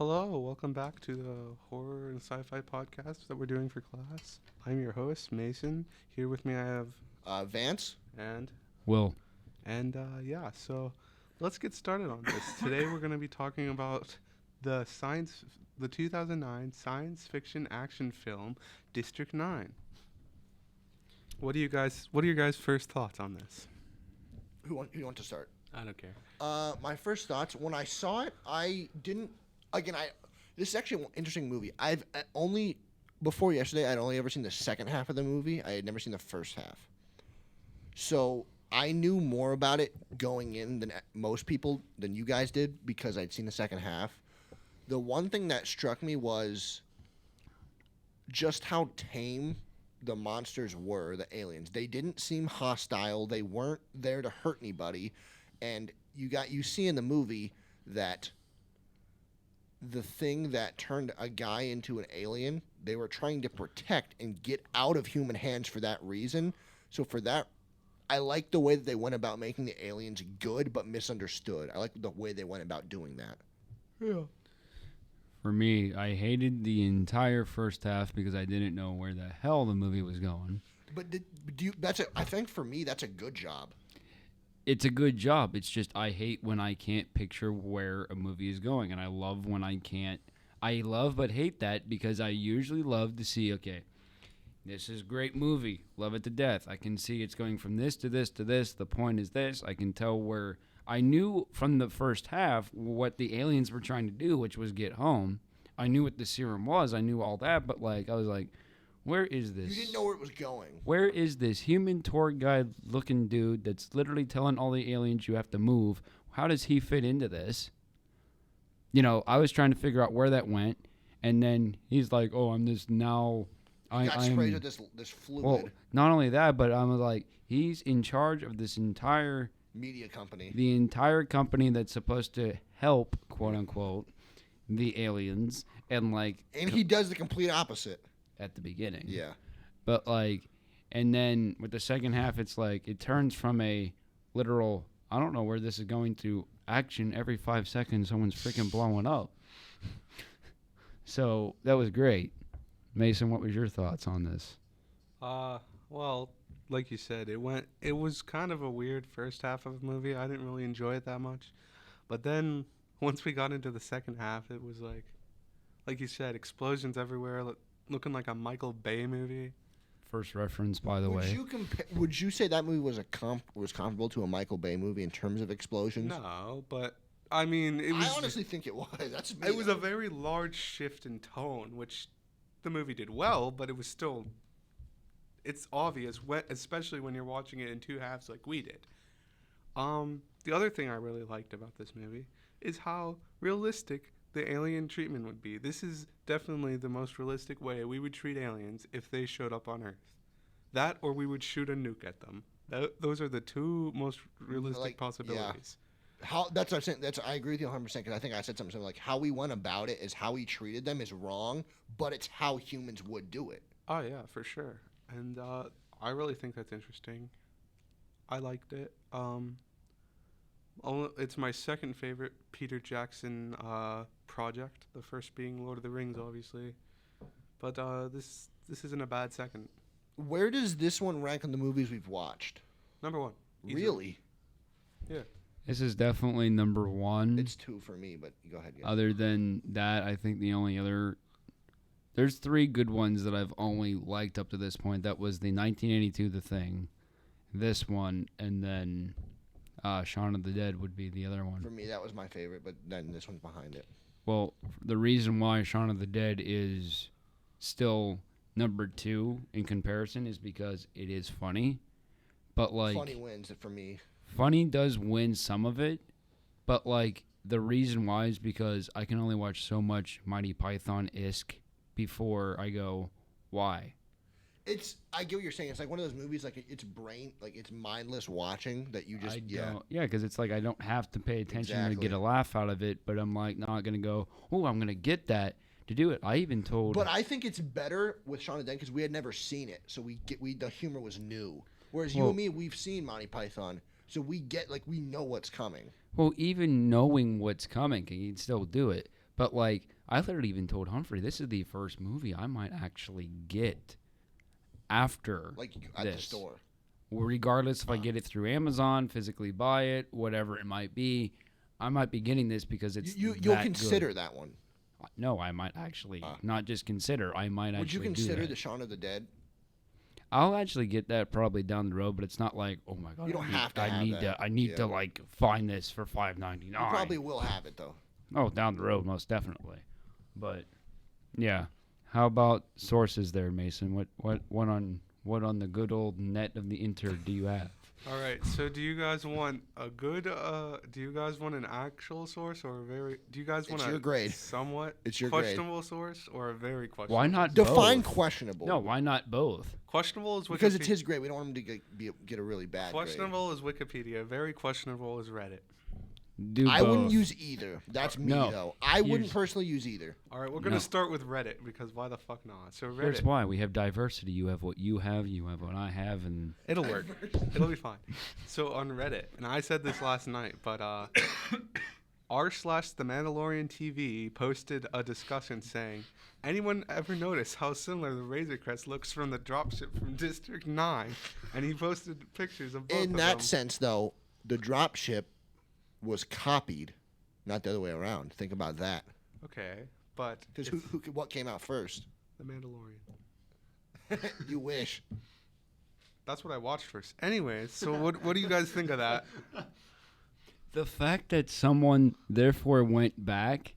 Hello, welcome back to the horror and sci-fi podcast that we're doing for class. I'm your host, Mason. Here with me I have Vance. and Will. so let's get started on this. Today we're going to be talking about the 2009 science fiction action film District 9. What are your guys' first thoughts on this? Who want to start? I don't care. My first thoughts when I saw it, I didn't. Again, this is actually an interesting movie. Only before yesterday, I'd only ever seen the second half of the movie. I had never seen the first half. So I knew more about it going in than most people than you guys did because I'd seen the second half. The one thing that struck me was just how tame the monsters were, the aliens. They didn't seem hostile. They weren't there to hurt anybody. And you see in the movie that the thing that turned a guy into an alien, they were trying to protect and get out of human hands for that reason. So for that, I like the way that they went about making the aliens good but misunderstood. I like the way they went about doing that. Yeah. For me, I hated the entire first half because I didn't know where the hell the movie was going. But I think for me that's a good job. It's a good job. It's just I hate when I can't picture where a movie is going, and I love when I can't. I love but hate that because I usually love to see, okay, this is a great movie. Love it to death. I can see it's going from this to this to this. The point is this. I can tell where I knew from the first half what the aliens were trying to do, which was get home. I knew what the serum was. I knew all that, but I was like, where is this? You didn't know where it was going. Where is this human tour guide looking dude that's literally telling all the aliens you have to move? How does he fit into this? I was trying to figure out where that went, and then he's like, "Oh, I'm this now." He got sprayed with this fluid. Well, not only that, but I'm like, he's in charge of this entire media company. The entire company that's supposed to help, quote unquote, the aliens, and he does the complete opposite at the beginning. Yeah. But and then with the second half, it's it turns from a literal, I don't know where this is going to, action every 5 seconds, someone's freaking blowing up. So that was great. Mason, what was your thoughts on this? Well, like you said, it was kind of a weird first half of the movie. I didn't really enjoy it that much. But then once we got into the second half, it was like you said, explosions everywhere, looking like a Michael Bay movie. First reference, by the way. Would you say that movie was comparable to a Michael Bay movie in terms of explosions? No, but I mean, I honestly think it was. That's me. It was a very large shift in tone, which the movie did well, but it was still. It's obvious, especially when you're watching it in two halves like we did. The other thing I really liked about this movie is how realistic the alien treatment would be. This is definitely the most realistic way we would treat aliens if they showed up on Earth. That, or we would shoot a nuke at them. Those are the two most realistic possibilities. Yeah. That's what I'm saying. I agree with you 100% because I think I said something like how we went about it is how he treated them is wrong, but it's how humans would do it. Oh yeah, for sure. And I really think that's interesting. I liked it. It's my second favorite Peter Jackson project. The first being Lord of the Rings, obviously. But this isn't a bad second. Where does this one rank on the movies we've watched? Number one. Easily. Really? Yeah. This is definitely number one. It's two for me, but go ahead. Guys. Other than that, I think the only other... There's three good ones that I've only liked up to this point. That was the 1982 The Thing, this one, and then Shaun of the Dead would be the other one. For me, that was my favorite, but then this one's behind it. Well, the reason why Shaun of the Dead is still number two in comparison is because it is funny, but funny wins for me. Funny does win some of it, but the reason why is because I can only watch so much Mighty Python-esque before I go, why? I get what you're saying. It's like one of those movies, it's mindless watching that you just, Yeah, because it's I don't have to pay attention to get a laugh out of it, but I'm not going to go, oh, I'm going to get that to do it. I even told... But I think it's better with Shaun of the Dead because we had never seen it, so the humor was new. Whereas you and me, we've seen Monty Python, so we get, we know what's coming. Well, even knowing what's coming, you can still do it. But like, I literally even told Humphrey, this is the first movie I might actually get after Like at the this. store. Regardless if I get it through Amazon, physically buy it, whatever it might be, I might be getting this because it's You'll that consider good. that one. No, I might actually not just consider. I might Would you actually consider do that. the Shaun of the Dead? I'll actually get that probably down the road, but it's not like, oh my god, You don't have to I have need that. to. I need Yeah. to like find this for $5.99. You probably will have it though. Oh, down the road, most definitely. But yeah, how about sources there, Mason? What on the good old net of the inter do you have? All right. So, do you guys want a good? Do you guys want an actual source or a very? Do you guys want It's your a grade. somewhat It's your grade. questionable source or a very questionable? Why not Define both? questionable. No, why not both? Questionable is Because it's Wikipedia. his grade. We don't want him to get a really bad grade. Questionable is Wikipedia. Very questionable is Reddit. Do I both. wouldn't use either. That's me No. though. I wouldn't Here's- personally use either. All right, we're gonna No. start with Reddit because why the fuck not? So Here's Reddit, why: we have diversity. You have what you have. You have what I have, and it'll work. It'll be fine. So on Reddit, and I said this last night, but r/the Mandalorian TV posted a discussion saying, anyone ever notice how similar the Razor Crest looks from the dropship from District 9? And he posted pictures of both In of that them. sense, though, the dropship was copied, not the other way around. Think about that. Okay, but Because it's what came out first? the Mandalorian. You wish. That's what I watched first. Anyways, so what do you guys think of that? the fact that someone therefore went back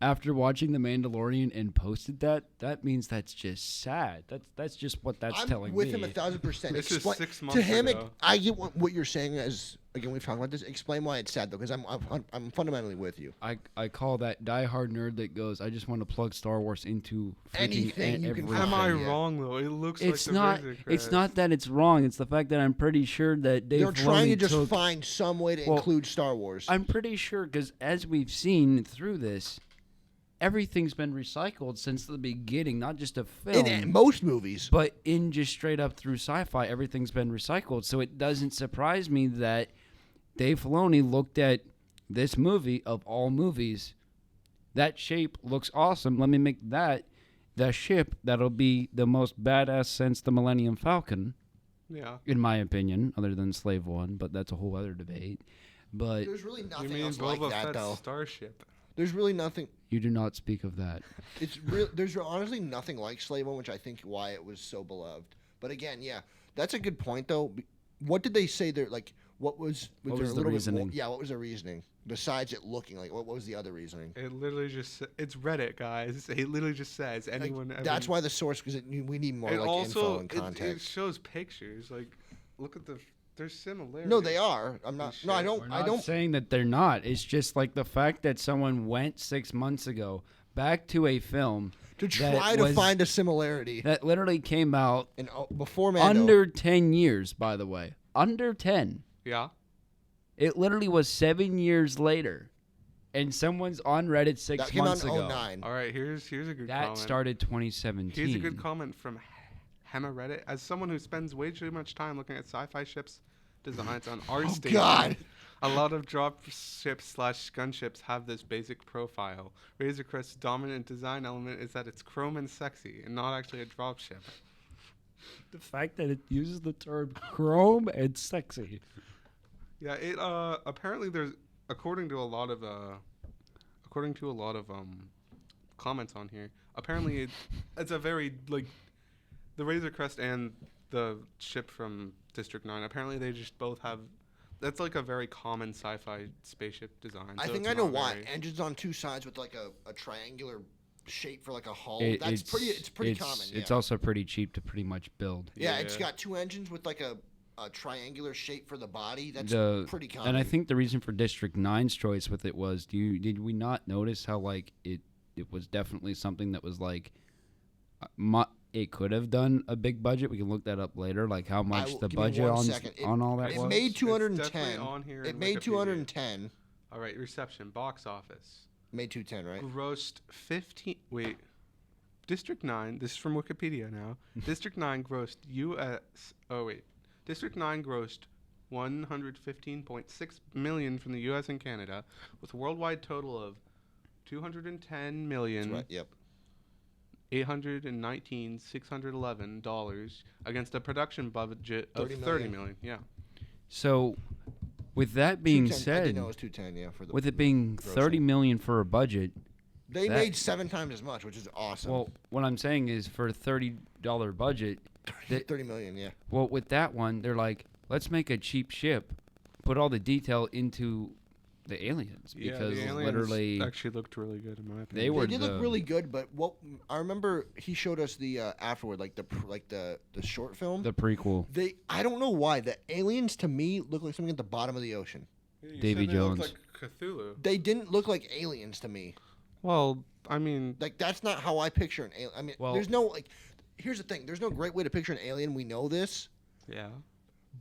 after watching The Mandalorian and posted that means that's just sad. That's just what that's I'm telling with me. him 1,000%. This is 6 to months him, ago. I get what you're saying. As again, we've talked about this. Explain why it's sad though, because I'm fundamentally with you. I call that diehard nerd that goes, I just want to plug Star Wars into freaking Anything you can everything. Am I yeah. wrong though? It looks It's like the not. Razor It's Crest. not that it's wrong. It's the fact that I'm pretty sure that Dave They're trying to Filoni just took- find some way to Well, include Star Wars. I'm pretty sure because as we've seen through this, everything's been recycled since the beginning. Not just a film, in most movies. but in just straight up through sci-fi, everything's been recycled. So it doesn't surprise me that Dave Filoni looked at this movie of all movies. That shape looks awesome. Let me make that the ship that'll be the most badass since the Millennium Falcon, Yeah. in my opinion, other than Slave One. But that's a whole other debate. But There's really You nothing mean else Boba like that Fett's though. starship? There's really nothing. you do not speak of that. It's real. There's honestly nothing like Slave One, which I think why it was so beloved. But again, yeah, that's a good point though. What did they say there? Like, what was What there was a the little bit reasoning? more? Yeah, what was the reasoning besides it looking like? What was the other reasoning? It literally just it's Reddit, guys. It literally just says Like, anyone. ever, that's why the source, because we need more It like info also and it context. shows pictures. Like, look at the. There's similarities. No, they are. I'm not. No, I shit. don't. We're I not don't. saying that they're not. It's just like the fact that someone went 6 months ago back to a film To that try to was- find a similarity. that literally came out And before Mando, under 10 years, by the way. Under 10. Yeah. It literally was 7 years later. And someone's on Reddit that 6 came out months in ago. 09. All right. Here's a good That comment. started 2017. Here's a good comment from Hema Reddit. As someone who spends way too much time looking at sci-fi ships designs on our Oh, station, God. a lot of drop ships / gunships have this basic profile. Razor Crest's dominant design element is that it's chrome and sexy, and not actually a dropship. The fact that it uses the term chrome and sexy. Yeah, it apparently there's according to a lot of comments on here. Apparently it's a very like the Razor Crest and the ship from District 9. Apparently they just both have that's like a very common sci-fi spaceship design. I so think it's I know not why. very- Engines on two sides with like a triangular shape for like a hull. It- That's pretty. It's pretty common. It's yeah. also pretty cheap to pretty much build. Yeah, it's Yeah. got two engines with like a triangular shape for the body. That's The- pretty common. And I think the reason for District 9's choice with it was, did we not notice how like it was definitely something that was like, it could have done a big budget. We can look that up later, like how much will- the give me budget one on second. on all that it was. made It's 210. definitely on here It in made Wikipedia. 210. All right, reception box office. Made 210, right? Grossed 15. Wait. District 9. This is from Wikipedia now. District 9 grossed U.S. Oh wait. District 9 grossed 115.6 million from the U.S. and Canada, with a worldwide total of $210 That's million. right. Yep. $819,611 against a production budget of 30 $30 million. million. Yeah. So, with that being 210 I didn't said, know it was 210. Yeah, for the with it being grossing. 30 million for a budget, They that- made 7 times as much, which is awesome. well, what I'm saying is for a $30 budget, that- 30 million. Yeah. well, with that one, they're like, let's make a cheap ship, put all the detail into the aliens because the aliens literally actually looked really good in my opinion. They were They did the- look really good, but what I remember, he showed us the afterward, like the short film. the prequel. I don't know why the aliens to me look like something at the bottom of the ocean. You Davy said they looked Jones. like Cthulhu. They didn't look like aliens to me. Well, I mean, Like that's not how I picture an alien. I mean, Well- there's no like. Here's the thing. There's no great way to picture an alien. We know this, yeah.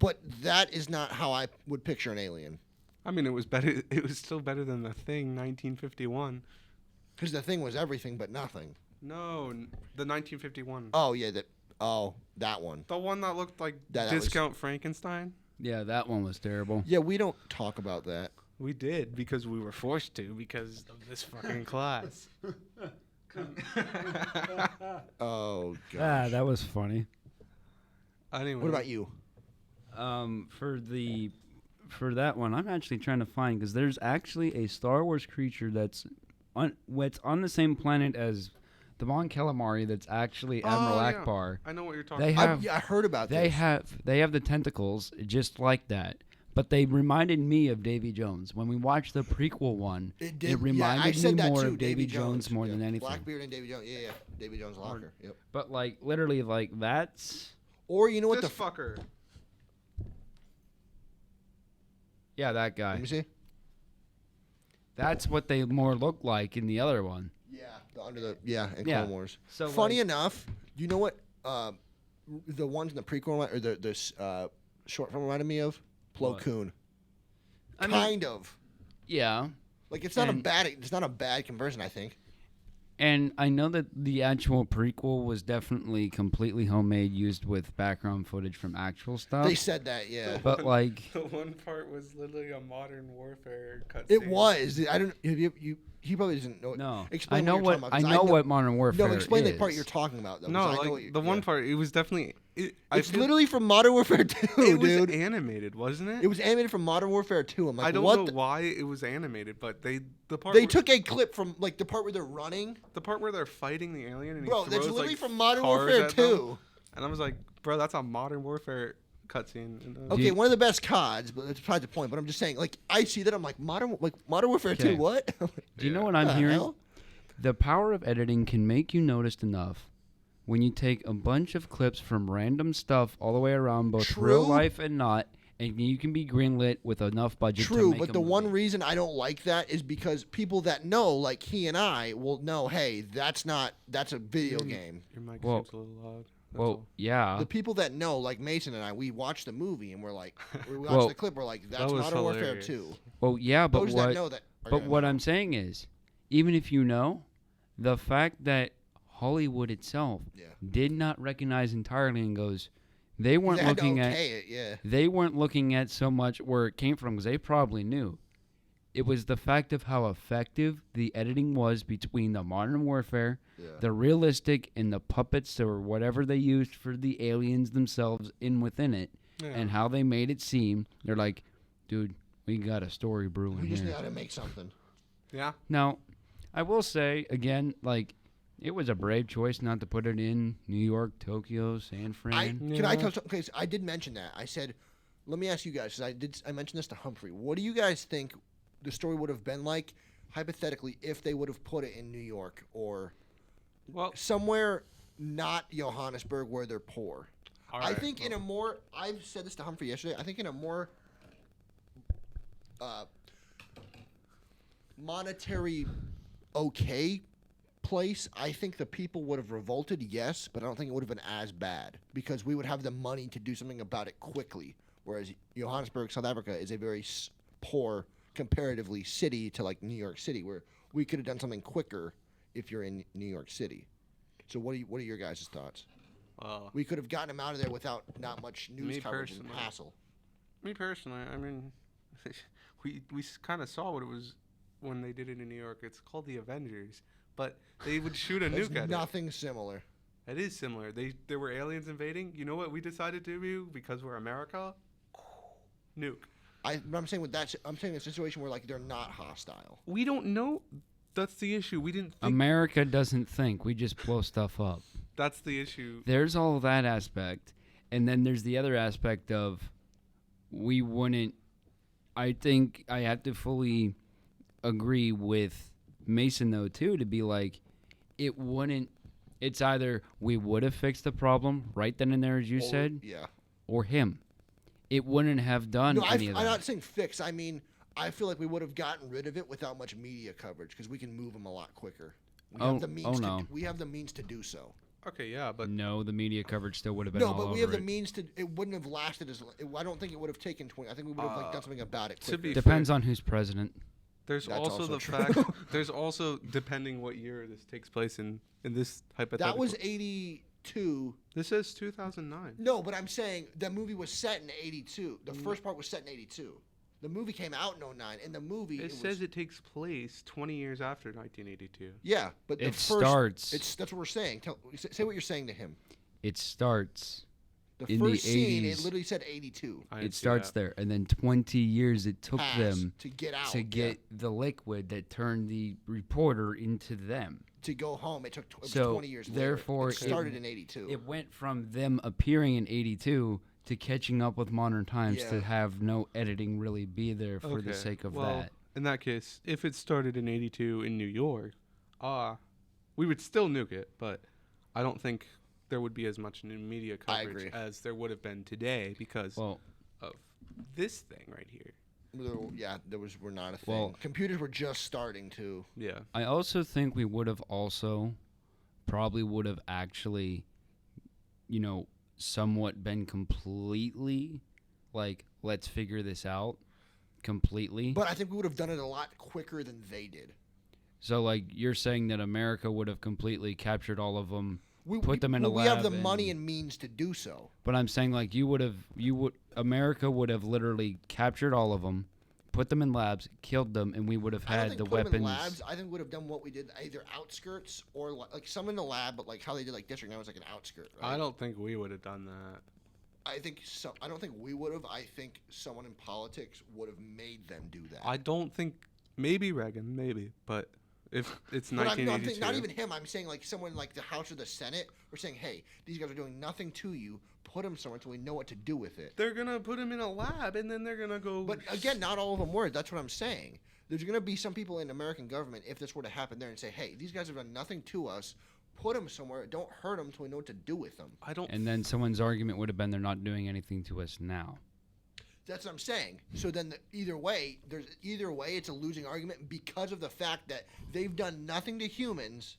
but that is not how I would picture an alien. I mean, it was better. It was still better than The Thing, 1951. Because the thing was everything but nothing. No, the 1951. Oh yeah, that one. The one that looked like That was- Discount Frankenstein. Yeah, that one was terrible. Yeah, we don't talk about that. We did because we were forced to because of this fucking class. Oh god. That was funny. Anyway, What about you? For that one, I'm actually trying to find because there's actually a Star Wars creature that's on the same planet as the Mon Calamari. That's actually Admiral yeah. Akbar. I know what you're talking They about. have I heard about they this. have the tentacles just like that. But they reminded me of Davy Jones. When we watched the prequel one, It did. it reminded I said me that more too, of Davy Jones more yeah. than anything. Blackbeard and Davy Jones. Yeah. Davy Jones locker. Yep. But like literally, like that's Or you know what This the fucker. yeah, that guy. Let me see. That's what they more look like in the other one. Yeah. In Clone Yeah. Wars. So Funny like, enough, you know what? The ones in the prequel or the short film reminded me of Plo What? Koon. I mean, Kind of. yeah. Like it's not And- a bad conversion. I think. And I know that the actual prequel was definitely completely homemade, used with background footage from actual stuff. They said that. Yeah. But like, The one part was literally a Modern Warfare cutscene. It was. I don't. Have you. He probably doesn't know. no, Explain I know what you're talking about, 'cause I know what Modern Warfare No, explain is. the part you're talking about though. 'cause No, I know like what the one yeah. part. It was definitely. It's literally from Modern Warfare 2, It was dude. animated, wasn't it? It was animated from Modern Warfare 2. I'm like, I don't what? know why it was animated, but the part They where, took a clip from like the part where they're running. the part where they're fighting the alien and Bro, he that's throws, literally like, from Modern cars Warfare at them. 2. And I was like, bro, that's a Modern Warfare cutscene. And, Okay, one of the best CODs, but that's probably the point. But I'm just saying, like, I see that I'm like Modern Warfare 2. Okay. What? Do you know what I'm The hearing? hell? The power of editing can make you noticed enough when you take a bunch of clips from random stuff all the way around, both real True. life and not, and you can be greenlit with enough budget to True, make but a the one movie. reason I don't like that is because people that know, like he and I, will know, hey, that's a video game. Your mic Well- seems a little loud. That's Well, all. yeah. The people that know, like Mason and I, we watch the movie and we're like, we watch Well, the clip, we're like, that's was Modern Warfare hilarious. 2. Well, yeah, but Those what? that know that. Are But gonna what know. I'm saying is, even if you know, the fact that Hollywood itself Yeah. did not recognize entirely and goes, they weren't They had to looking at. okay it, yeah. They weren't looking at so much where it came from because they probably knew. It was the fact of how effective the editing was between the Modern Warfare, Yeah. the realistic, and the puppets or whatever they used for the aliens themselves in within it, Yeah. and how they made it seem. They're like, dude, we got a story We brewing just here. got to make something. Yeah. Now, I will say again, like, it was a brave choice not to put it in New York, Tokyo, San Fran. Can I Yeah. touch? Okay, so I did mention that. I said, let me ask you guys. 'Cause I mentioned this to Humphrey. What do you guys think the story would have been like, hypothetically, if they would have put it in New York or Well, somewhere not Johannesburg where they're poor? all I right, think in well, a more. I've said this to Humphrey yesterday. I think in a more monetary okay place, I think the people would have revolted, yes, but I don't think it would have been as bad because we would have the money to do something about it quickly. Whereas Johannesburg, South Africa, is a very poor comparatively city to like New York City, where we could have done something quicker if you're in New York City. So what are your guys' thoughts? We could have gotten them out of there without not much news Me coverage and personally. hassle. me personally, I mean, we kind of saw what it was when they did it in New York. It's called the Avengers, but they would shoot a There's nuke at it. nothing similar. It is similar. There were aliens invading. You know what we decided to do because we're America? Nuke. But I'm saying with that, I'm saying a situation where like they're not hostile. We don't know. That's the issue. We didn't think. America doesn't think. We just blow stuff up. That's the issue. There's all of that aspect. And then there's the other aspect of we wouldn't. I think I have to fully agree with Mason, though, too, to be like, it wouldn't. It's either we would have fixed the problem right then and there, as you said, Yeah. or him. It wouldn't have done No, any of I'm that. not saying fix. I mean, I feel like we would have gotten rid of it without much media coverage because we can move them a lot quicker. We have the means no. we have the means to do so. Okay, yeah, but No, the media coverage still would have been No, all but over we have the it. means to. It wouldn't have lasted as. I don't think it would have taken 20. I think we would have done something about it. to be quicker. Depends on who's president. there's That's also also the true. fact. There's also depending what year this takes place in this hypothetical. That was 82. This says 2009. No, but I'm saying the movie was set in 82. The first part was set in 82. The movie came out in 09. In the movie, It was, says it takes place 20 years after 1982. Yeah, but the It first, starts. That's what we're saying. Say what you're saying to him. It starts. The In the first scene, it 80s. literally said 82. I It didn't see starts that. there, and then 20 years it took Pass them to get out. to yeah. get the liquid that turned the reporter into them. to go home. It took it was So, 20 years later. therefore, It started in 82. It went from them appearing in 82 to catching up with modern times to Yeah. have no editing really be there for the Okay, sake of well, that. In that case, if it started in 82 in New York, we would still nuke it, but I don't think there would be as much new media I coverage agree. as there would have been today because Well, of this thing right here. Yeah, were not a thing. Well- Computers were just starting to. Yeah. I also think we would have also probably would have actually, somewhat been completely like, let's figure this out completely. But I think we would have done it a lot quicker than they did. So, like, you're saying that America would have completely captured all of them, We put them in a We have the lab money and- and means to do so. but I'm saying, like, America would have literally captured all of them, put them in labs, killed them, and we would have I don't had think the put 'em weapons. in labs. I think we would have done what we did, either outskirts or like some in the lab, but like how they did like District 9 was like an outskirt. Right? I don't think we would have done that. I think so. I don't think we would have. I think someone in politics would have made them do that. I don't think maybe Reagan, maybe, but if it's But I'm 1982, thinking, not even him. I'm saying like someone like the House or the Senate. We're saying, hey, these guys are doing nothing to you. Put them somewhere until we know what to do with it. they're gonna put him in a lab and then they're gonna go. But again, not all of them were. That's what I'm saying. There's going to be some people in American government, if this were to happen there, and say, hey, these guys have done nothing to us. Put them somewhere. Don't hurt them until we know what to do with them. I don't. And then someone's argument would have been they're not doing anything to us now. That's what I'm saying. So then, either way, it's a losing argument because of the fact that they've done nothing to humans.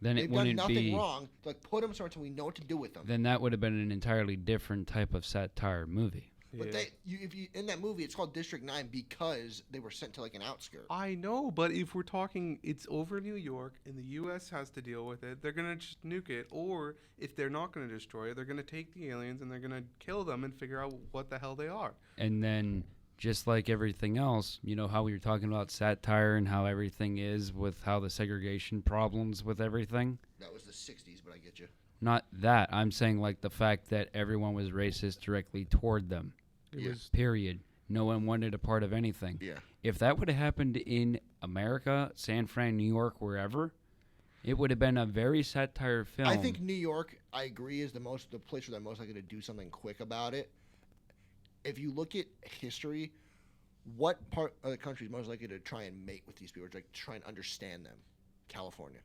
Then it They've done wouldn't nothing be. wrong. Like put them somewhere until we know what to do with them. Then that would have been an entirely different type of satire movie. But Yeah. if you in that movie, it's called District 9 because they were sent to like an outskirt. I know, but if we're talking, it's over New York, and the U.S. has to deal with it. They're gonna just nuke it, or if they're not gonna destroy it, they're gonna take the aliens and they're gonna kill them and figure out what the hell they are. And then, just like everything else, you know how we were talking about satire and how everything is with how the segregation problems with everything? That was the 60s, but I get you. Not that. I'm saying like the fact that everyone was racist directly toward them. It Yeah. was Period. No one wanted a part of anything. Yeah. If that would have happened in America, San Fran, New York, wherever, it would have been a very satire film. I think New York, I agree, is the place where they're most likely to do something quick about it. If you look at history, what part of the country is most likely to try and mate with these people, or to, like, try and understand them? California.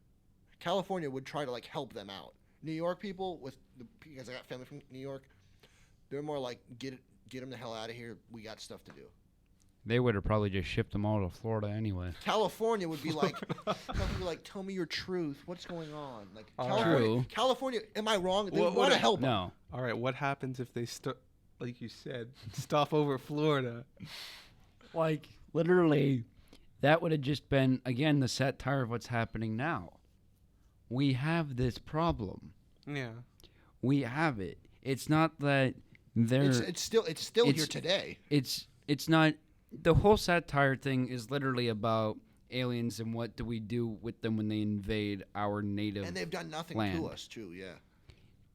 California would try to like help them out. New York people, because I got family from New York, they're more like get them the hell out of here. We got stuff to do. they would have probably just shipped them all to Florida anyway. California would be like, tell me your truth. What's going on? Like True. California, am I wrong? They What want to if- help 'em. No. all right. What happens if they like you said, stop over Florida? Like, literally, that would have just been, again, the satire of what's happening now. We have this problem. Yeah. We have it. It's not that they're. It's still here it's- today. It's not. The whole satire thing is literally about aliens, and what do we do with them when they invade our native And they've done nothing land. to us too. Yeah.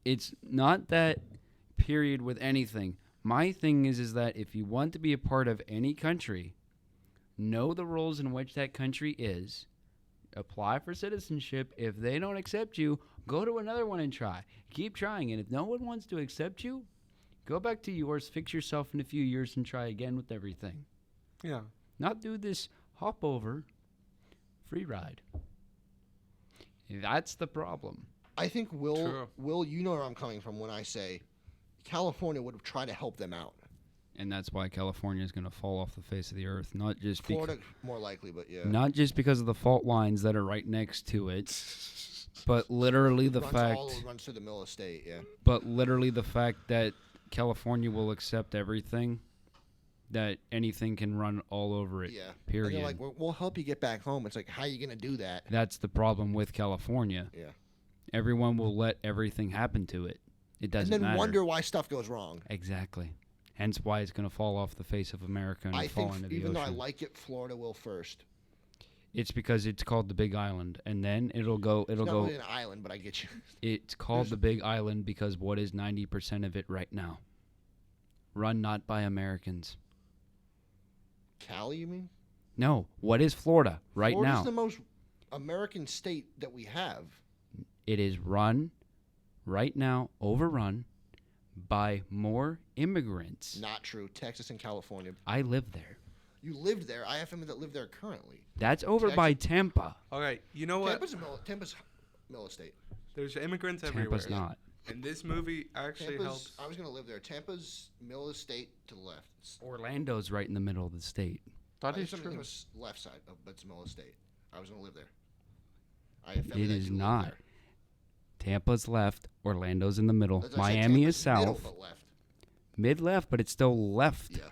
It's not that period with anything. My thing is that if you want to be a part of any country, know the rules in which that country is, apply for citizenship. If they don't accept you, go to another one and try. Keep trying, and if no one wants to accept you, go back to yours, fix yourself in a few years, and try again with everything. Yeah. Not do this hop over free ride. That's the problem. I think True. Will, you know where I'm coming from when I say California would have tried to help them out. And that's why California is going to fall off the face of the earth, not just Florida more likely, but yeah. not just because of the fault lines that are right next to it, but literally the runs through the middle of the state, yeah. but literally the fact that California will accept everything, that anything can run all over it. Yeah. And Period. they're like, we'll help you get back home. It's like, how are you going to do that? That's the problem with California. Yeah. Everyone will let everything happen to it. It doesn't And then matter. wonder why stuff goes wrong. Exactly. Hence why it's going to fall off the face of America and I fall think into the even though I ocean. like it, Florida will first. It's because it's called the Big Island, and then it'll go. It's not really an island, but I get you. It's called the Big Island because what is 90% of it right now? Run not by Americans. Cali, you mean? No. What is Florida right Florida's now? the most American state that we have. It is run right now, overrun by more immigrants. Not true. Texas and California. I live there. You lived there. I have family that live there currently. That's over by Tampa. All right. You know what? Tampa's middle state. There's immigrants everywhere. Tampa's not. And this movie actually helps. I was going to live there. Tampa's middle of the state to the left. Orlando's right in the middle of the state. That I is think true. it was left side, but it's middle of the state. I was going to live there. I have family It that is do live not. there. Tampa's left. Orlando's in the middle. As I said, Miami is Tampa's middle, south. but left. Mid left, but it's still left. Yeah.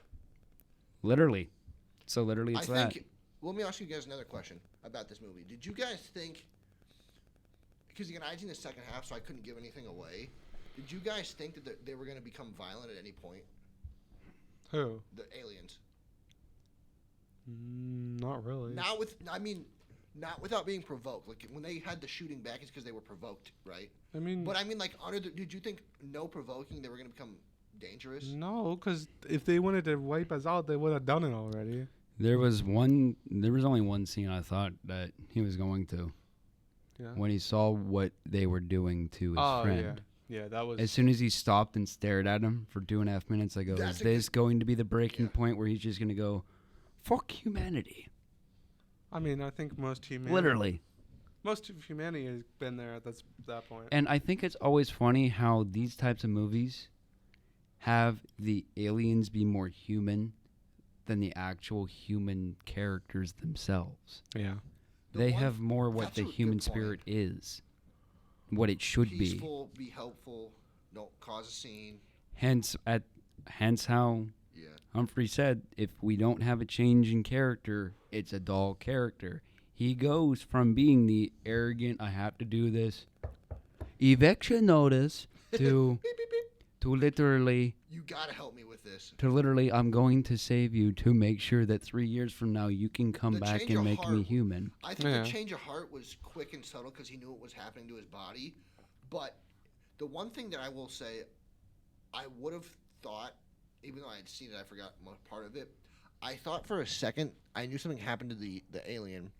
Literally. So literally it's I that. think. Let me ask you guys another question about this movie. Did you guys think? Because again, I hadn't seen the second half, so I couldn't give anything away. Did you guys think that they were going to become violent at any point? Who? The aliens. Not really. Not with. I mean, not without being provoked. Like when they had the shooting back, it's because they were provoked, right? I mean, But I mean, like, did you think no provoking they were going to become dangerous? no, because if they wanted to wipe us out, they would have done it already. There was only one scene I thought that he was going to. Yeah. When he saw what they were doing to his friend. Yeah, that was. As soon as he stopped and stared at him for 2.5 minutes, I go, That's is a this going to be the breaking Yeah. point where he's just going to go, fuck humanity? I mean, I think most humanity. Literally. Most of humanity has been there at that point. And I think it's always funny how these types of movies have the aliens be more human than the actual human characters themselves. Yeah. They have more what that's the a good human point. spirit is, what it should be. Peaceful, be helpful, don't cause a scene. Hence how Yeah. Humphrey said, if we don't have a change in character, it's a dull character. He goes from being the arrogant, I have to do this, eviction notice, to Beep, beep, beep. to literally, You gotta help me with this. I'm going to save you to make sure that 3 years from now you can come The back change and of make me heart- human. I think Yeah. the change of heart was quick and subtle because he knew what was happening to his body. But the one thing that I will say, I would have thought, even though I had seen it, I forgot part of it. I thought for a second I knew something happened to the alien,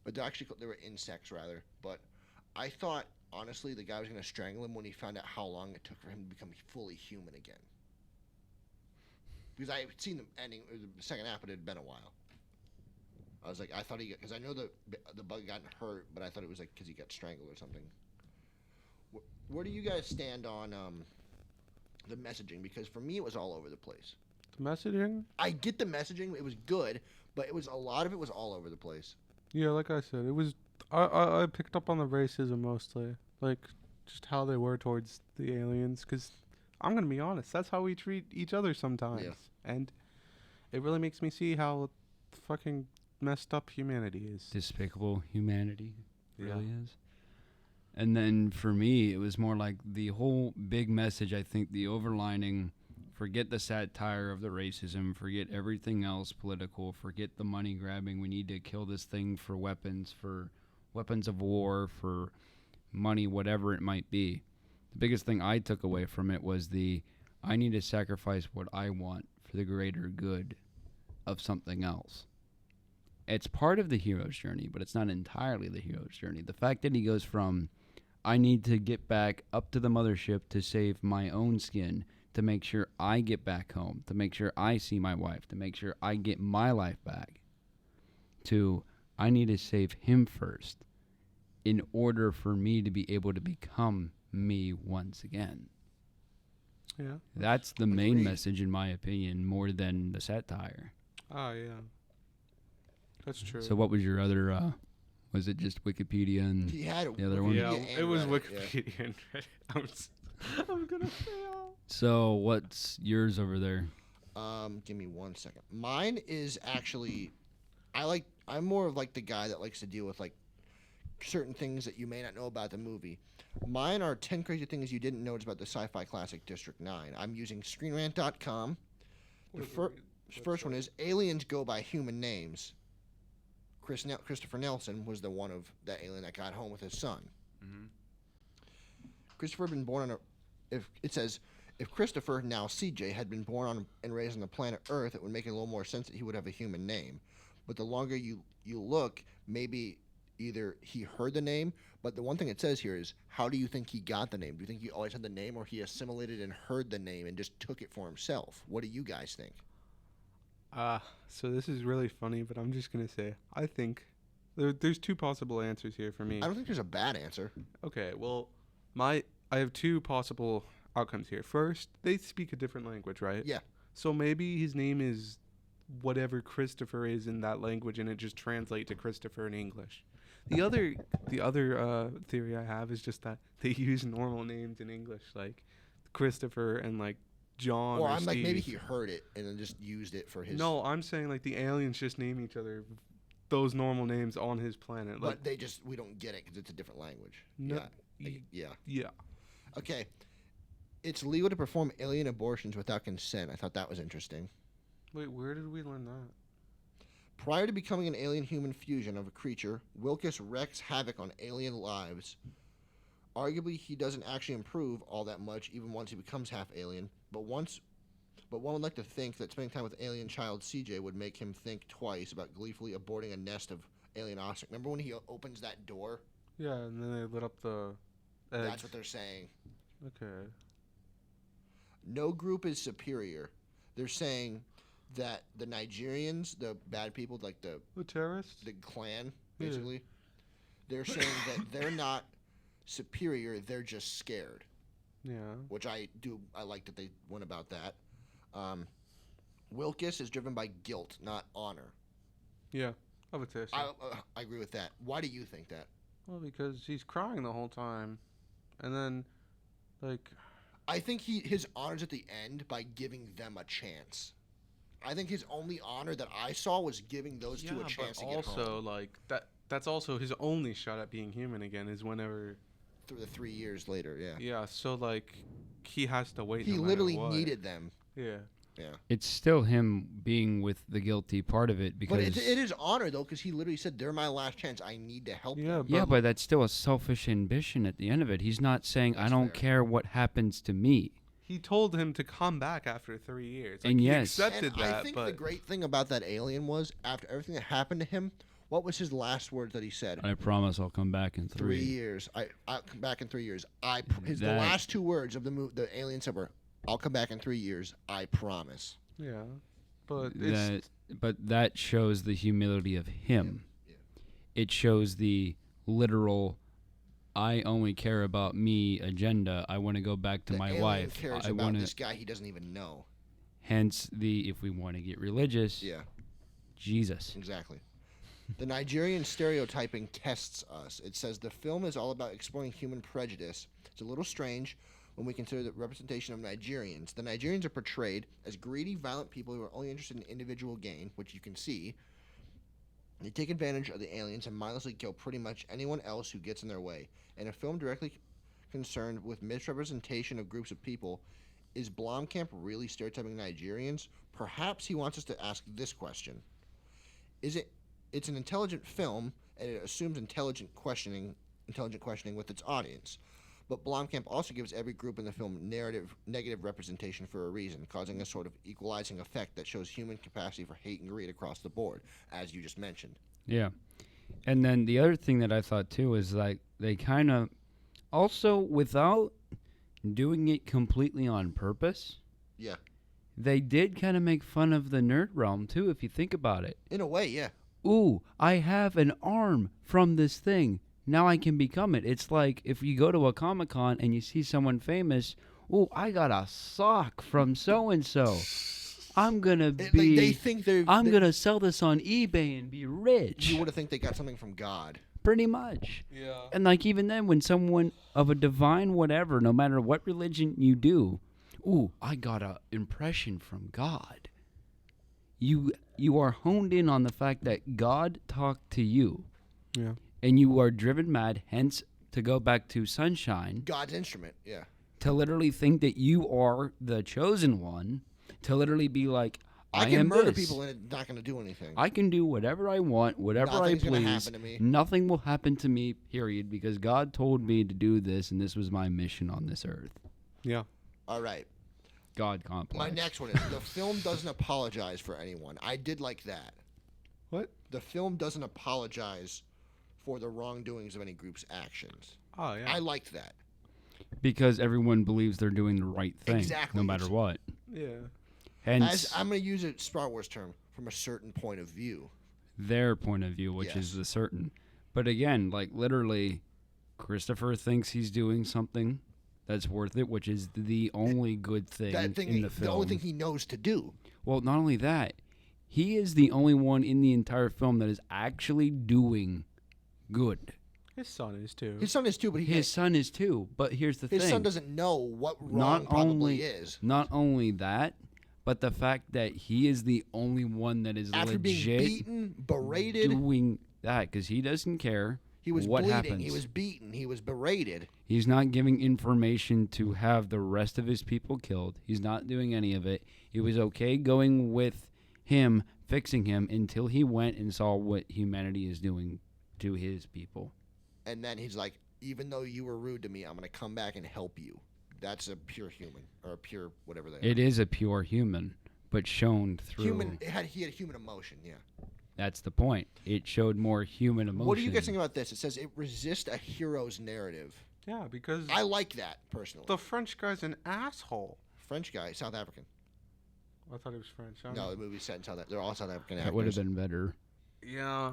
but they were insects rather. But I thought honestly the guy was going to strangle him when he found out how long it took for him to become fully human again. Because I had seen the ending, or the second half, but it had been a while. I was like, I thought because I know the bug got hurt, but I thought it was like because he got strangled or something. Where do you guys stand on the messaging? Because for me, it was all over the place. The messaging? I get the messaging; it was good, but it was a lot of it was all over the place. Yeah, like I said, it was. I picked up on the racism mostly, like just how they were towards the aliens. Because I'm gonna be honest, that's how we treat each other sometimes, Yeah. and it really makes me see how fucking messed up humanity is. Despicable humanity Yeah. really is. And then for me, it was more like the whole big message. I think the overlining Forget the satire of the racism. Forget everything else political. Forget the money grabbing. We need to kill this thing for weapons of war, for money, whatever it might be. The biggest thing I took away from it was I need to sacrifice what I want for the greater good of something else. It's part of the hero's journey, but it's not entirely the hero's journey. The fact that he goes from, I need to get back up to the mothership to save my own skin, to make sure I get back home, to make sure I see my wife, to make sure I get my life back, to, I need to save him first in order for me to be able to become me once again. Yeah. That's the main Agreed. message, in my opinion, more than the satire. Oh, yeah. That's true. So what was your other, was it just Wikipedia and He had the other one? Yeah, Wikipedia and it was Reddit, yeah. Wikipedia and Reddit. I'm gonna fail. So what's yours over there? Give me 1 second. Mine is actually, I'm more of like the guy that likes to deal with like certain things that you may not know about the movie. Mine are 10 crazy things you didn't notice about the sci-fi classic District 9. I'm using ScreenRant.com. The first one is aliens go by human names. Christopher Nelson was the one of that alien that got home with his son. Mm-hmm. Christopher had been born on if Christopher, now CJ, had been born on and raised on the planet Earth, it would make a little more sense that he would have a human name. But the longer you look, maybe either he heard the name, but the one thing it says here is, how do you think he got the name? Do you think he always had the name, or he assimilated and heard the name and just took it for himself? What do you guys think? So this is really funny, but I'm just gonna say I think there's two possible answers here for me. I don't think there's a bad answer. Okay, well, I have two possible outcomes here. First, they speak a different language, right? Yeah. So maybe his name is whatever Christopher is in that language, and it just translates to Christopher in English. The other theory I have is just that they use normal names in English, like Christopher and like John. Or or I'm like, maybe Steve. he heard it and then just used it for his. No, I'm saying like the aliens just name each other those normal names on his planet. Like, But we don't get it because it's a different language. No, Yeah. Yeah. yeah. Okay. It's legal to perform alien abortions without consent. I thought that was interesting. Wait, where did we learn that? Prior to becoming an alien-human fusion of a creature, Wilkes wreaks havoc on alien lives. Arguably, he doesn't actually improve all that much, even once he becomes half alien. But one would like to think that spending time with alien child CJ would make him think twice about gleefully aborting a nest of alien offspring. Remember when he opens that door? Yeah, and then they lit up the eggs. That's what they're saying. Okay. No group is superior. They're saying that the Nigerians, the bad people, like the terrorists? clan, Yeah. basically, they're saying that they're not superior, they're just scared, Yeah. which I like that they went about that. Wilkes is driven by guilt, not honor. Yeah. I would say so. I agree with that. Why do you think that? Well, because he's crying the whole time. And then, like, I think his honor's at the end by giving them a chance. I think his only honor that I saw was giving those two a chance to but get home. also, like, that's also his only shot at being human again is whenever. Through the 3 years later, yeah. Yeah, so, like, he has to wait. He no matter literally what. needed them. Yeah. Yeah. It's still him being with the guilty part of it because But it is honor, though, because he literally said, they're my last chance. I need to help Yeah, them. yeah, but that's still a selfish ambition at the end of it. He's not saying I That's don't fair. care what happens to me. He told him to come back after 3 years. Like, And he yes. accepted And that, I think but the great thing about that alien was, after everything that happened to him, what was his last words that he said? I promise I'll come back in 3. 3 years. I'll come back in 3 years. The That- last 2 words of the alien said were, I'll come back in 3 years. I promise. yeah, but it's That shows the humility of him. Yeah. It shows the literal I only care about me agenda. I want to go back to The my alien wife. cares I about want this to guy he doesn't even know. hence the if we want to get religious, Yeah, Jesus. exactly. The Nigerian stereotyping tests us. It says the film is all about exploring human prejudice. It's a little strange when we consider the representation of Nigerians. The Nigerians are portrayed as greedy, violent people who are only interested in individual gain, which you can see. They take advantage of the aliens and mindlessly kill pretty much anyone else who gets in their way. In a film directly concerned with misrepresentation of groups of people, is Blomkamp really stereotyping Nigerians? Perhaps he wants us to ask this question. It's an intelligent film, and it assumes intelligent questioning with its audience. But Blomkamp also gives every group in the film negative representation for a reason, causing a sort of equalizing effect that shows human capacity for hate and greed across the board, as you just mentioned. Yeah. And then the other thing that I thought too is like they kind of also, without doing it completely on purpose, Yeah. they did kind of make fun of the nerd realm too, if you think about it. In a way, yeah. Ooh, I have an arm from this thing. Now I can become it. It's like if you go to a Comic-Con and you see someone famous, ooh, I got a sock from so-and-so. I'm going to be... They think I'm going to sell this on eBay and be rich. You would have think they got something from God. Pretty much. Yeah. And like even then, when someone of a divine whatever, no matter what religion you do, ooh, I got a impression from God. You are honed in on the fact that God talked to you. Yeah. And you are driven mad, hence to go back to Sunshine, God's instrument, yeah. to literally think that you are the chosen one, to literally be like, I can am murder this. people and it's not going to do anything. I can do whatever I want, whatever Nothing's I gonna please. happen to me. Nothing will happen to me, period, because God told me to do this, and this was my mission on this earth. Yeah. All right. God complex. My next one is the film doesn't apologize for anyone. I did like that. What? The film doesn't apologize for the wrongdoings of any group's actions. Oh yeah. I liked that. Because everyone believes they're doing the right thing, Exactly. no matter what. Yeah. Hence, As I'm going to use a Star Wars term, from a certain point of view. their point of view, which is Yes. the certain. But again, like literally, Christopher thinks he's doing something that's worth it, which is the only good thing That thing, in the film. the only thing he knows to do. Well, not only that, he is the only one in the entire film that is actually doing good. His son is too. His son is too, but His son is too. But here's the his thing. son doesn't know what wrong Not probably only- is. Not only that, but the fact that he is the only one that is After being legit beaten, berated, doing that because he doesn't care. he was what bleeding, happens. he was beaten, he was berated. He's not giving information to have the rest of his people killed. He's not doing any of it. He was okay going with him, fixing him, until he went and saw what humanity is doing to his people. And then he's like, even though you were rude to me, I'm going to come back and help you. That's a pure human, or a pure whatever they It is a pure human, but shown through. He had human emotion, yeah. That's the point. It showed more human emotion. What do you guys think about this? It says it resists a hero's narrative. Yeah, because I like that, personally. the French guy's an asshole. French guy, South African. I thought he was French. I don't No, know. the movie's set in South Africa. They're all South African That would have actors. been better. Yeah.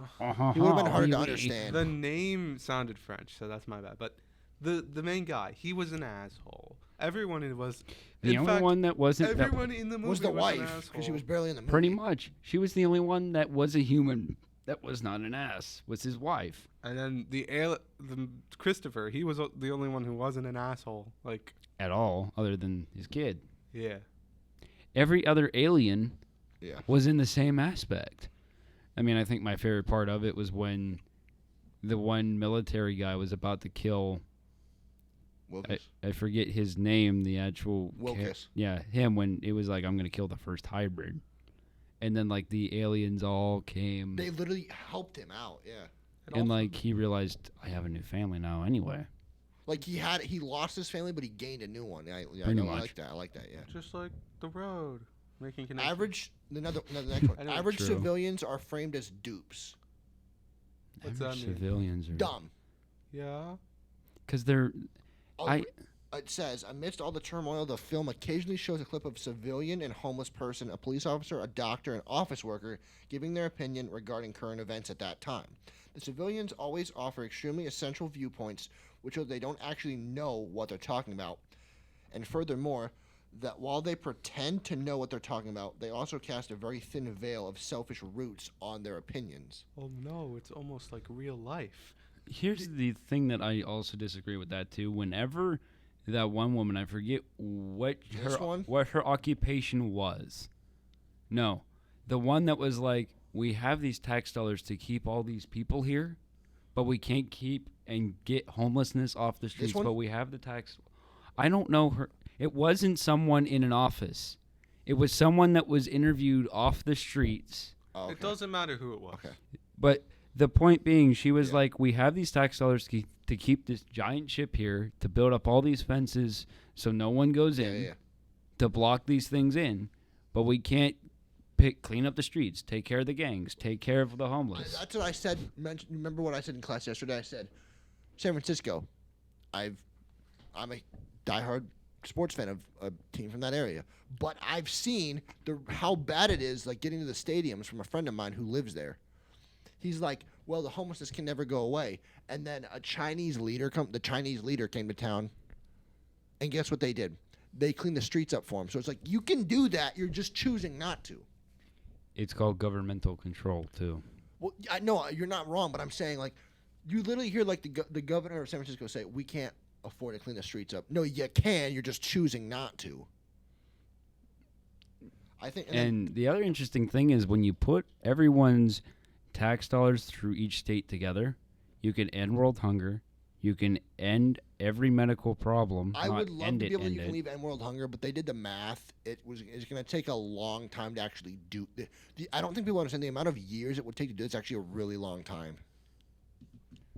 He would have been harder to Oui, oui. understand. The name sounded French, so that's my bad. But the main guy, he was an asshole. Everyone in was. The in only fact, one that wasn't. That, everyone in the movie was the an wife, asshole. because she was barely in the movie. pretty much. She was the only one that was a human. That was not an ass. Was his wife. And then the Christopher, he was the only one who wasn't an asshole. Like, At all, other than his kid. yeah. Every other alien Yeah. was in the same aspect. I mean, I think my favorite part of it was when the one military guy was about to kill. Wilkins. I forget his name. The actual. Wilkes. Yeah, him. When it was like, I'm gonna kill the first hybrid, and then like the aliens all came, They literally helped him out, yeah. and like he realized I have a new family now. Anyway, Like he lost his family, but he gained a new one. I Pretty know, much. I like that. I like that. Yeah. Just like the road, making connections. Average. Another next one. I know. Average True. civilians are framed as dupes. What's average that mean? civilians are Dumb. Yeah. because they're. Oh, it says, amidst all the turmoil, the film occasionally shows a clip of a civilian and homeless person, a police officer, a doctor, an office worker, giving their opinion regarding current events at that time. The civilians always offer extremely essential viewpoints, which show they don't actually know what they're talking about. And furthermore, that while they pretend to know what they're talking about, they also cast a very thin veil of selfish roots on their opinions. Oh no, it's almost like real life. Here's the thing that I also disagree with that too. Whenever that one woman, I forget This one? what her occupation was. No, the one that was like, we have these tax dollars to keep all these people here, but we can't keep and get homelessness off the streets. one? But we have the tax. I don't know her. It wasn't someone in an office. It was someone that was interviewed off the streets. Oh, okay. It doesn't matter who it was. Okay. But the point being, she was Yeah. like, we have these tax dollars to keep this giant ship here, to build up all these fences so no one goes in, Yeah. to block these things in. But we can't clean up the streets, take care of the gangs, take care of the homeless. That's what I said. Remember what I said in class yesterday? I said, San Francisco. I'm a diehard sports fan of a team from that area, but I've seen how bad it is, like getting to the stadiums from a friend of mine who lives there. He's like, well, the homelessness can never go away. And then the Chinese leader came to town, and guess what they did? They cleaned the streets up for him. So it's like, you can do that. You're just choosing not to. It's called governmental control, too. Well, I know you're not wrong, but I'm saying, like, you literally hear like the governor of San Francisco say, we can't afford to clean the streets up. No, you can. You're just choosing not to. I think. And the other interesting thing is when you put everyone's tax dollars through each state together, you can end world hunger. You can end every medical problem. I not would love end to it, be able to end you can it. leave end world hunger, but they did the math. It's going to take a long time to actually do. I don't think people understand the amount of years it would take to do. It's actually a really long time.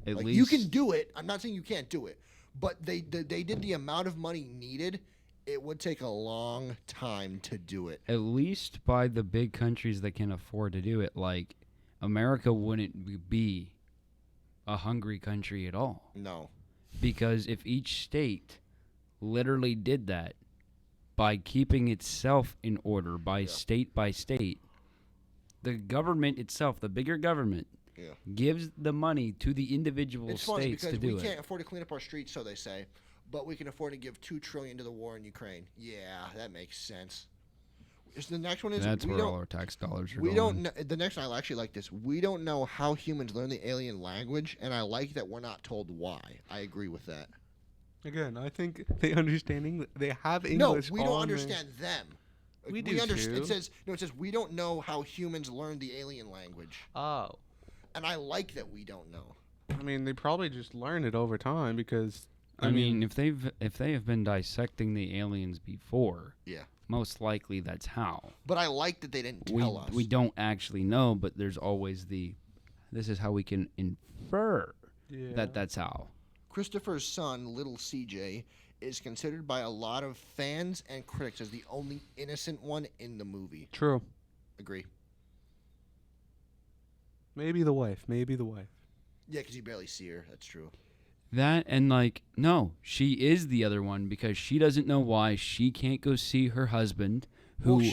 At Like, least you can do it. I'm not saying you can't do it, but they did the amount of money needed. It would take a long time to do it. at least by the big countries that can afford to do it. Like America wouldn't be a hungry country at all, No. because if each state literally did that by keeping itself in order by state, the government itself, the bigger government, Yeah. gives the money to the individual It's funny states because to do we it. can't afford to clean up our streets, so they say, but we can afford to give $2 trillion to the war in Ukraine. Yeah, that makes sense. The next one is That's we where all don't. our tax dollars are We going. don't know. The next one I actually like this. We don't know how humans learn the alien language, and I like that we're not told why. I agree with that. Again, I think they have English. No, we don't on there. understand them. We do understand. too. It says we don't know how humans learn the alien language, Oh, and I like that we don't know. I mean, they probably just learn it over time because I mean, if they have been dissecting the aliens before, Yeah. most likely that's how. But I like that they didn't tell us. We don't actually know, but there's always this is how we can infer that that's how. Christopher's son, little CJ, is considered by a lot of fans and critics as the only innocent one in the movie. True. Agree. Maybe the wife. Yeah, because you barely see her. That's true. That and like no, she is the other one because she doesn't know why she can't go see her husband who Well,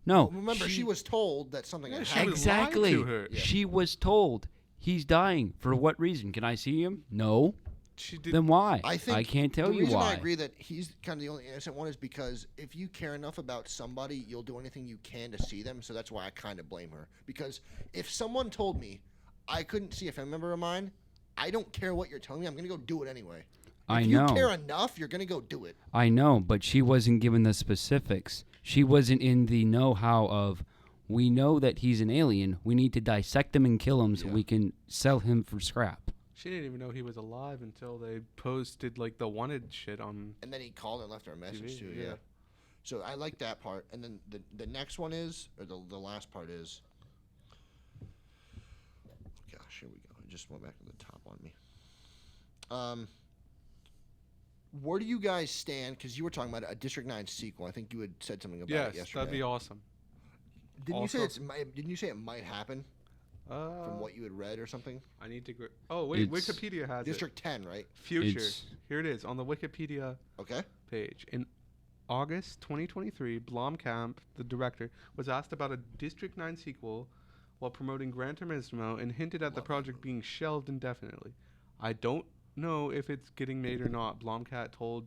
no, remember, she was told that something Yeah, had she happened. was lied exactly. to her. Yeah. She was told he's dying. For what reason? Can I see him? No. She did. Then why? I think I can't tell the you reason why. I agree that he's kind of the only innocent one is because if you care enough about somebody, you'll do anything you can to see them. So that's why I kind of blame her. Because if someone told me I couldn't see a family member of mine, I don't care what you're telling me. I'm going to go do it anyway. I If know. you care enough, you're going to go do it. I know, but she wasn't given the specifics. She wasn't in the know-how of, we know that he's an alien. We need to dissect him and kill him so Yeah. we can sell him for scrap. She didn't even know he was alive until they posted like the wanted shit on. And then he called and left her a message TV, too. yeah. Yeah. So I like that part. And then the next one is, or the last part is. Gosh, here we go. It just went back to the top on me. Where do you guys stand? Because you were talking about a District 9 sequel. I think you had said something about it Yes, yesterday. that'd be awesome. Didn't you say also- didn't you say it might happen from what you had read or something? I need to. Oh wait, It's- Wikipedia has District 10, right? it. Future. It's- Here it is on the Wikipedia Okay. page. In August 2023, Blomkamp, the director, was asked about a District 9 sequel while promoting Gran Turismo and hinted at the Love that project being shelved indefinitely. I don't know if it's getting made or not, Blomkamp told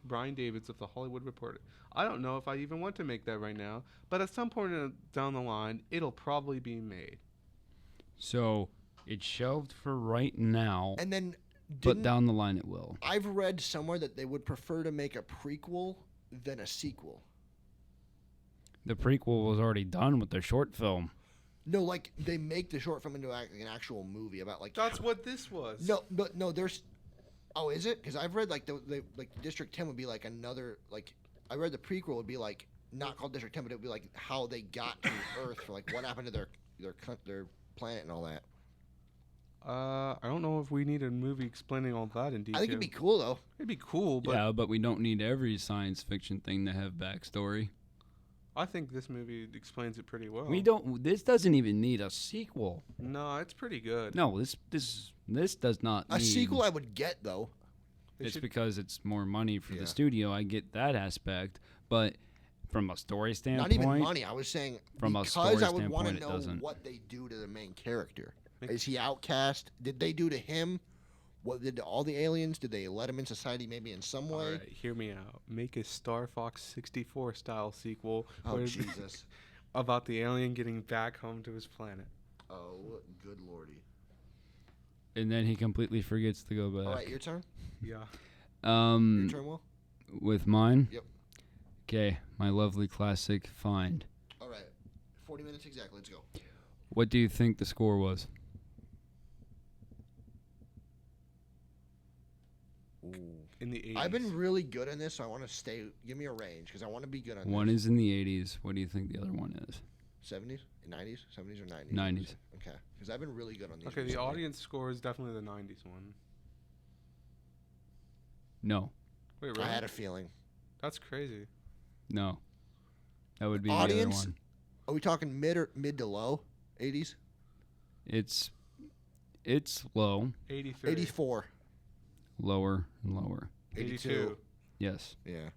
Brian Davids of The Hollywood Reporter. I don't know if I even want to make that right now, but at some point down the line, it'll probably be made. So it's shelved for right now, And then but didn't down the line it will. I've read somewhere that they would prefer to make a prequel than a sequel. The prequel was already done with their short film. No, like they make the short film into an actual movie about like. That's what this was. No, but no. There's Oh, is it? Because I've read like the like District 10 would be like another like I read the prequel would be like not called District 10, but it would be like how they got to Earth for like what happened to their planet and all that. I don't know if we need a movie explaining all that in detail. I think it'd be cool though. It'd be cool, but Yeah, but we don't need every science fiction thing to have backstory. I think this movie explains it pretty well. We don't. This doesn't even need a sequel. No, it's pretty good. No, this does not. A need, sequel I would get though. They It's should- because it's more money for Yeah. the studio. I get that aspect, but from a story standpoint, Not even money. I was saying From a because story I would want to standpoint, it know doesn't. what they do to the main character. Make- Is he outcast? Did they do to him? What did all the aliens? Did they let him in society maybe in some All way? right, hear me out. Make a Star Fox 64 style sequel Oh where- Jesus! about the alien getting back home to his planet. Oh good lordy! and then he completely forgets to go back. All right, your turn. Yeah. Your Um, turn, Will. with mine. Yep. Okay, my lovely classic Find. All right, 40 minutes exactly. Let's go. What do you think the score was? In the 80s. I've been really good in this, so I want to stay. Give me a range because I want to be good on One this. is in the 80s. What do you think the other one is? 70s, 90s, 70s or 90s. 90s. Okay, because I've been really good on these. Okay, the recently. audience score is definitely the 90s one. No, Wait, really? I had a feeling. That's crazy. no. That would be Audience? the other one. Are we talking mid to low 80s? It's low, 83. 84. lower and lower. 82. Yes. Yeah.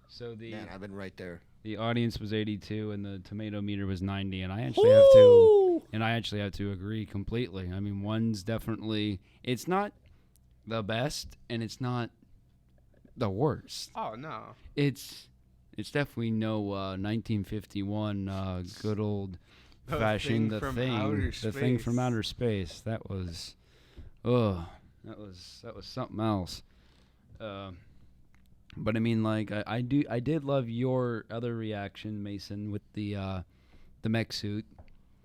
So the Man, I've been right there. the audience was 82 and the tomato meter was 90, and I actually have to agree completely. I mean, one's definitely, it's not the best and it's not the worst. Oh, no. It's definitely no 1951 good old The fashioned Thing from Outer the thing from Space. outer space. That was that was something else. But I mean, like I did love your other reaction, Mason, with the mech suit.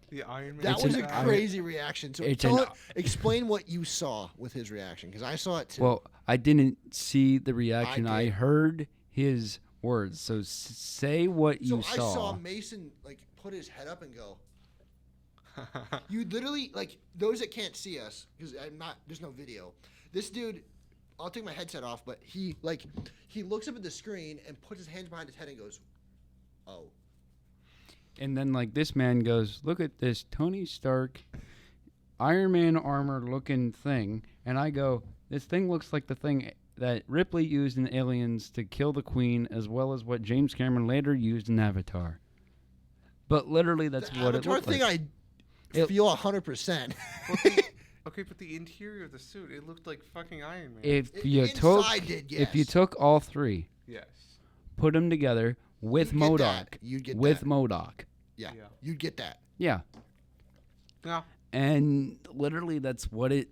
The Iron Man. That It's was an a iron- crazy reaction. So it's tell an- explain what you saw with his reaction, because I saw it too. Well, I didn't see the reaction. I did. heard his words. So say what so you I saw Mason like put his head up and go. You literally like those that can't see us because I'm not. There's no video. This dude, I'll take my headset off, but he looks up at the screen and puts his hands behind his head and goes, "Oh." And then like this man goes, "Look at this Tony Stark Iron Man armor looking thing." And I go, "This thing looks like the thing that Ripley used in Aliens to kill the Queen, as well as what James Cameron later used in Avatar." But literally that's The what Avatar it looked thing, like. I feel 100%. Okay, but the interior of the suit, it looked like fucking Iron Man. If you took Inside did, if you yes. took all three, yes. put them together with You'd get MODOK, that. You'd get with that. MODOK. Yeah, Yeah. you'd get that. Yeah. Yeah. And literally that's what it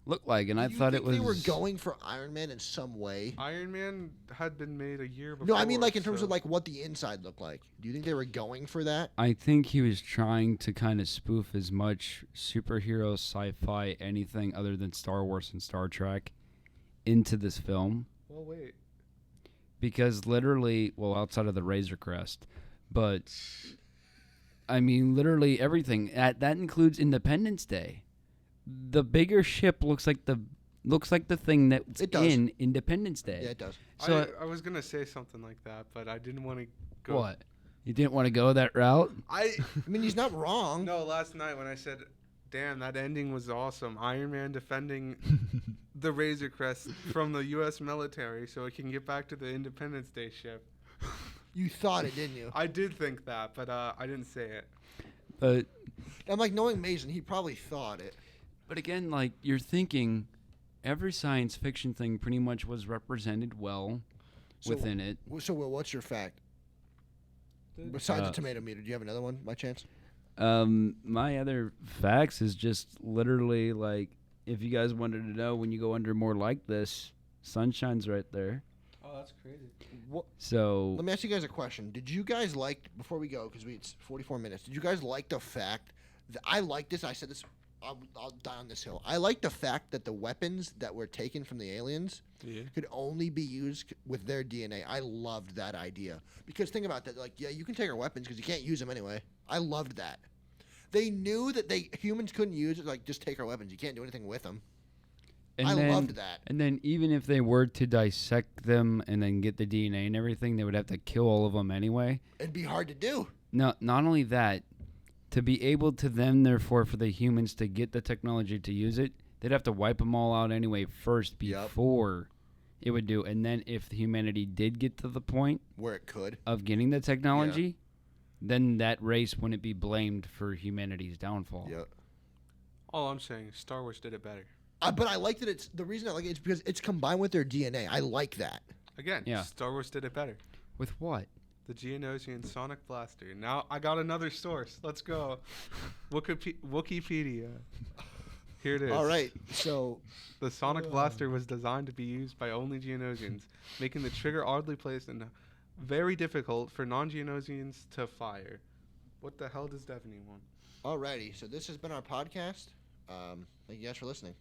looked like, and I Do you thought think it was they were going for Iron Man in some way. Iron Man had been made a year before. No, I mean like in terms so- of like what the inside looked like. Do you think they were going for that? I think he was trying to kind of spoof as much superhero, sci-fi, anything other than Star Wars and Star Trek into this film, Well, wait. because literally, well, outside of the Razor Crest, but I mean, literally everything. That includes Independence Day. The bigger ship looks like the thing that's It does. in Independence Day. Yeah, it does. So I was gonna say something like that, but I didn't want to go. what? You didn't want to go that route? I I mean, he's not wrong. no. Last night when I said, "Damn, that ending was awesome." Iron Man defending the Razor Crest from the U.S. military so it can get back to the Independence Day ship. You thought it, didn't you? I did think that, but I didn't say it. But I'm like knowing Mason, he probably thought it. But again, like you're thinking, every science fiction thing pretty much was represented well So- within it. So, Will, what's your fact? Besides Uh, the tomato meter, do you have another one by chance? My other facts is just literally like, if you guys wanted to know, when you go under more like this, sunshine's right there. Oh, that's crazy. So Let me ask you guys a question. Did you guys like, before we go, because it's 44 minutes, did you guys like the fact that I like this? I said this I'll die on this hill. I like the fact that the weapons that were taken from the aliens Yeah. could only be used with their DNA. I loved that idea because think about that. Like, yeah, you can take our weapons because you can't use them anyway. I loved that. They knew that humans couldn't use it. Like, just take our weapons. You can't do anything with them. And I then, loved that. And then even if they were to dissect them and then get the DNA and everything, they would have to kill all of them anyway. It'd be hard to do. No, not only that, to be able to then, therefore, for the humans to get the technology to use it, they'd have to wipe them all out anyway first Yep. before it would do. And then if humanity did get to the point Where it could. of getting the technology, then that race wouldn't be blamed for humanity's downfall. Yeah. All I'm saying is Star Wars did it better. But I like that it's the reason I like it is because it's combined with their DNA. I like that. Again, Yeah. Star Wars did it better. With what? The Geonosian Sonic Blaster. Now I got another source. Let's go. Wikipedia. Here it is. All right. So The Sonic Blaster was designed to be used by only Geonosians, making the trigger oddly placed and very difficult for non-Geonosians to fire. What the hell does Devaney want? alrighty. So this has been our podcast. Thank you guys for listening.